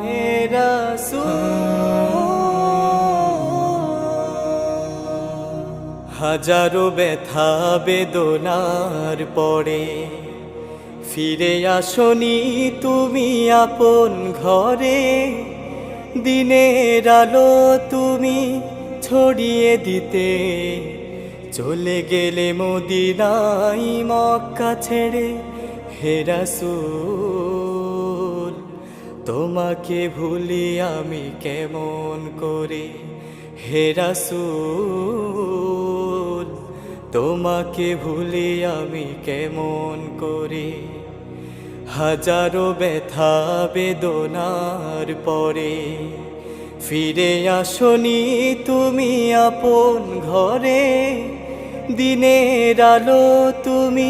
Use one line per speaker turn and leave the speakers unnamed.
হে রাসূল, হাজারো ব্যথা বেদনার পরে ফিরে আসনি তুমি আপন ঘরে। দিনের আলো তুমি ছড়িয়ে দিতে চলে গেলে মদিনায় মক্কা ছেড়ে। হে রাসূল, তোমাকে ভুলি আমি কেমন করে। হে রাসূল, তোমাকে ভুলি আমি কেমন করে। হাজারো ব্যথা বেদনার পরে ফিরে আসনি তুমি আপন ঘরে। দিনের আলো তুমি